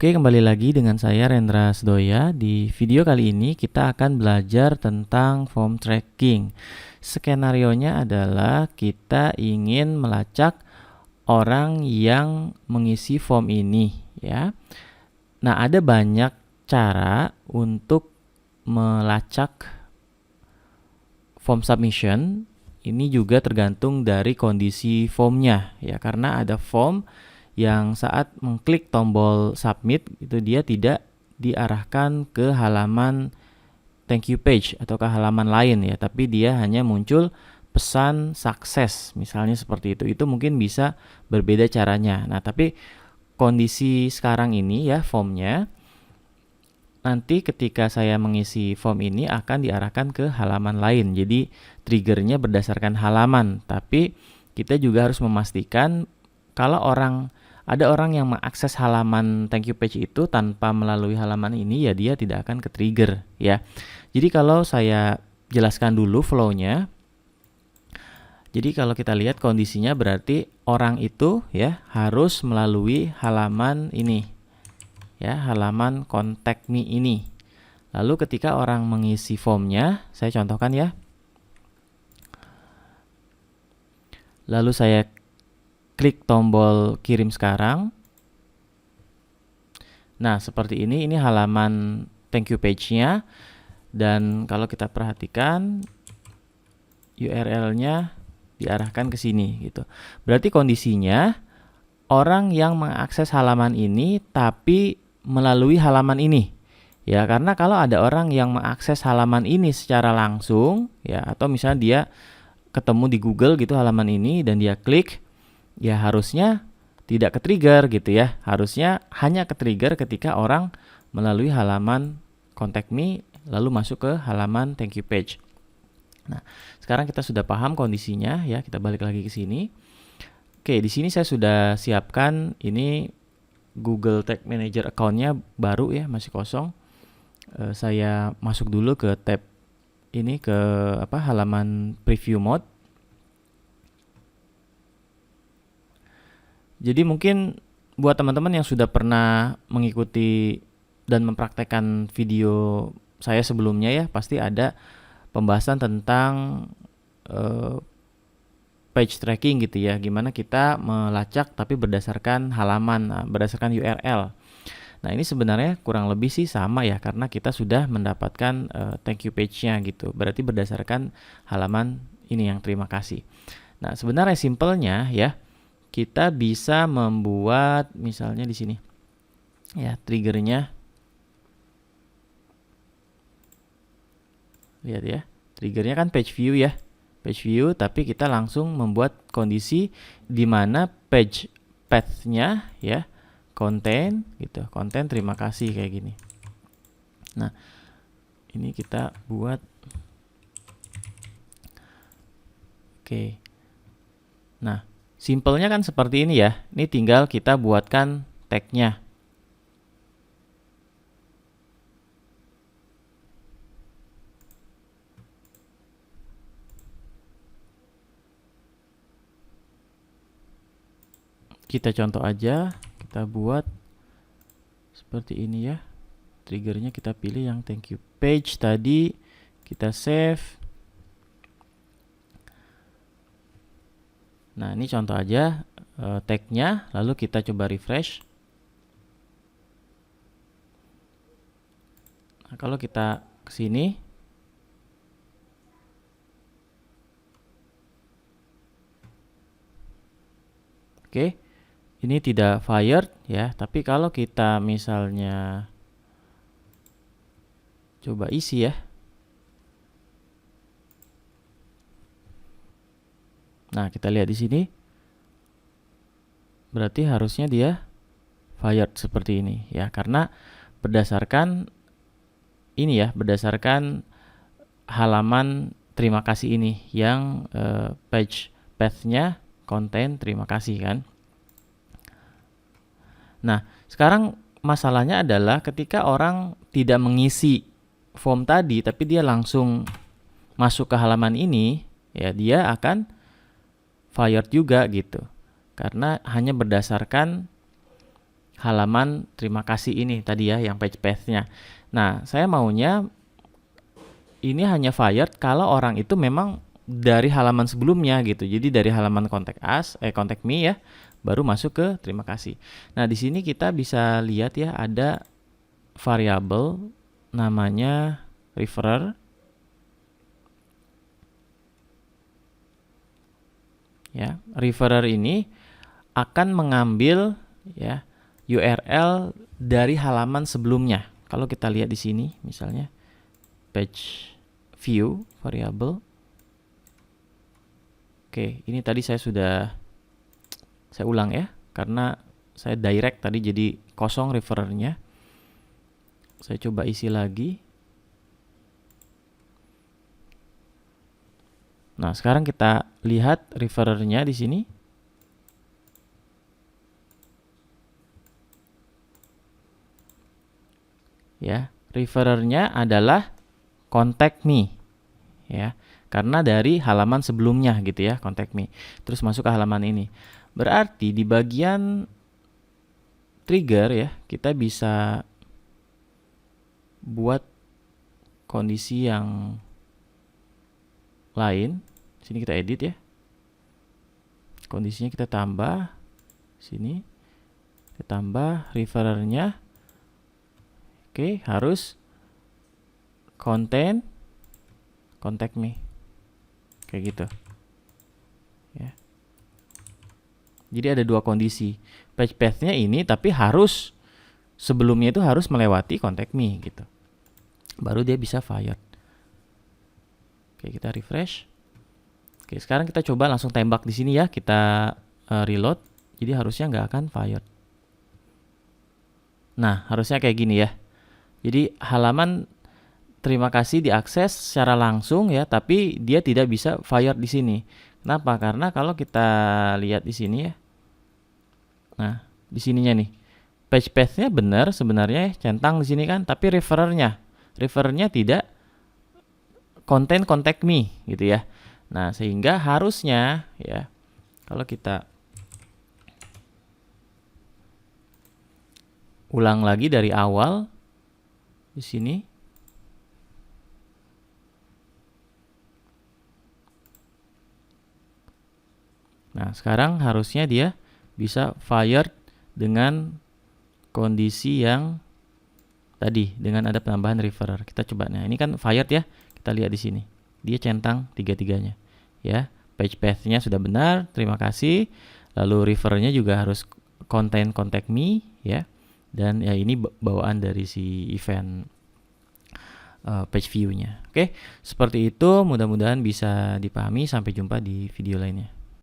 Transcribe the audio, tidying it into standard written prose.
Oke, kembali lagi dengan saya Rendra Sedoya. Di video kali ini kita akan belajar tentang form tracking. Skenarionya adalah kita ingin melacak orang yang mengisi form ini, ya. Nah, ada banyak cara untuk melacak form submission. Ini juga tergantung dari kondisi formnya, ya, karena ada form yang saat mengklik tombol submit itu dia tidak diarahkan ke halaman thank you page atau ke halaman lain, ya, tapi dia hanya muncul pesan sukses misalnya seperti itu. Itu mungkin bisa berbeda caranya. Nah, tapi kondisi sekarang ini, ya, formnya nanti ketika saya mengisi form ini akan diarahkan ke halaman lain. Jadi triggernya berdasarkan halaman, tapi kita juga harus memastikan kalau ada orang yang mengakses halaman thank you page itu tanpa melalui halaman ini, ya dia tidak akan ke-trigger, ya. Jadi kalau saya jelaskan dulu flow-nya. Jadi kalau kita lihat kondisinya berarti orang itu, ya, harus melalui halaman ini, ya, halaman contact me ini. Lalu ketika orang mengisi formnya, saya contohkan, ya. Lalu saya klik tombol kirim sekarang. Nah, seperti ini halaman thank you page-nya. Dan kalau kita perhatikan URL-nya diarahkan ke sini gitu. Berarti kondisinya orang yang mengakses halaman ini tapi melalui halaman ini. Ya, karena kalau ada orang yang mengakses halaman ini secara langsung, ya, atau misalnya dia ketemu di Google gitu halaman ini dan dia klik, ya harusnya tidak ke-trigger gitu, ya. Harusnya hanya ke-trigger ketika orang melalui halaman contact me lalu masuk ke halaman thank you page. Nah, sekarang kita sudah paham kondisinya, ya. Kita balik lagi ke sini. Oke, di sini saya sudah siapkan ini Google Tag Manager account-nya baru, ya, masih kosong. Saya masuk dulu ke tab ini, ke halaman preview mode. Jadi mungkin buat teman-teman yang sudah pernah mengikuti dan mempraktekkan video saya sebelumnya, ya, pasti ada pembahasan tentang page tracking gitu, ya. Gimana kita melacak tapi berdasarkan halaman, berdasarkan URL. Nah, ini sebenarnya kurang lebih sih sama, ya, karena kita sudah mendapatkan thank you page-nya gitu. Berarti berdasarkan halaman ini yang terima kasih. Nah, sebenarnya simpelnya, ya, kita bisa membuat misalnya di sini, ya, triggernya. Lihat, ya, triggernya kan page view, ya, page view, tapi kita langsung membuat kondisi di mana page path-nya, ya, konten gitu, konten terima kasih kayak gini. Nah, ini kita buat. Oke. Nah, simpelnya kan seperti ini, ya. Ini tinggal kita buatkan tag-nya. Kita contoh aja, kita buat seperti ini, ya. Triggernya kita pilih yang thank you page tadi, kita save. Nah, ini contoh aja tag-nya, lalu kita coba refresh. Nah, kalau kita ke sini, oke, ini tidak fired, ya, tapi kalau kita misalnya coba isi, ya. Nah, kita lihat di sini. Berarti harusnya dia fired seperti ini, ya, karena berdasarkan ini, ya, berdasarkan halaman terima kasih ini yang page path-nya konten terima kasih, kan. Nah, sekarang masalahnya adalah ketika orang tidak mengisi form tadi tapi dia langsung masuk ke halaman ini, ya, dia akan fired juga gitu. Karena hanya berdasarkan halaman terima kasih ini tadi ya, yang page path-nya. Nah, saya maunya ini hanya fired kalau orang itu memang dari halaman sebelumnya gitu. Jadi dari halaman contact me ya, baru masuk ke terima kasih. Nah, di sini kita bisa lihat ya, ada variabel namanya referrer. Ya, referrer ini akan mengambil ya URL dari halaman sebelumnya. Kalau kita lihat di sini misalnya page view variable. Oke, ini tadi saya ulang ya, karena saya direct tadi jadi kosong referrernya. Saya coba isi lagi. Nah, sekarang kita lihat referrernya di sini. Ya, referrernya adalah contact me. Ya, karena dari halaman sebelumnya gitu ya, contact me. Terus masuk ke halaman ini. Berarti di bagian trigger ya, kita bisa buat kondisi yang lain. Sini kita edit ya. Kondisinya kita tambah. Sini kita tambah referrernya. Oke, harus contain contact me. Kayak gitu. Ya. Jadi ada dua kondisi. Page path-nya ini tapi harus sebelumnya itu harus melewati contact me gitu. Baru dia bisa fired. Oke, kita refresh. Oke, sekarang kita coba langsung tembak di sini ya. Kita reload. Jadi harusnya nggak akan fired. Nah, harusnya kayak gini ya. Jadi halaman terima kasih diakses secara langsung ya, tapi dia tidak bisa fired di sini. Kenapa? Karena kalau kita lihat di sini ya. Nah, di sininya nih. Page path-nya benar sebenarnya ya, centang di sini kan, tapi referrernya tidak contain contact me gitu ya. Nah, sehingga harusnya ya kalau kita ulang lagi dari awal di sini. Nah, sekarang harusnya dia bisa fired dengan kondisi yang tadi dengan ada penambahan referrer. Kita coba. Nah, ini kan fired ya. Kita lihat di sini. Dia centang tiga-tiganya. Ya, page path-nya sudah benar. Terima kasih. Lalu referrernya juga harus contain contact me ya. Dan ya ini bawaan dari si event page view-nya. Oke, seperti itu. Mudah-mudahan bisa dipahami. Sampai jumpa di video lainnya.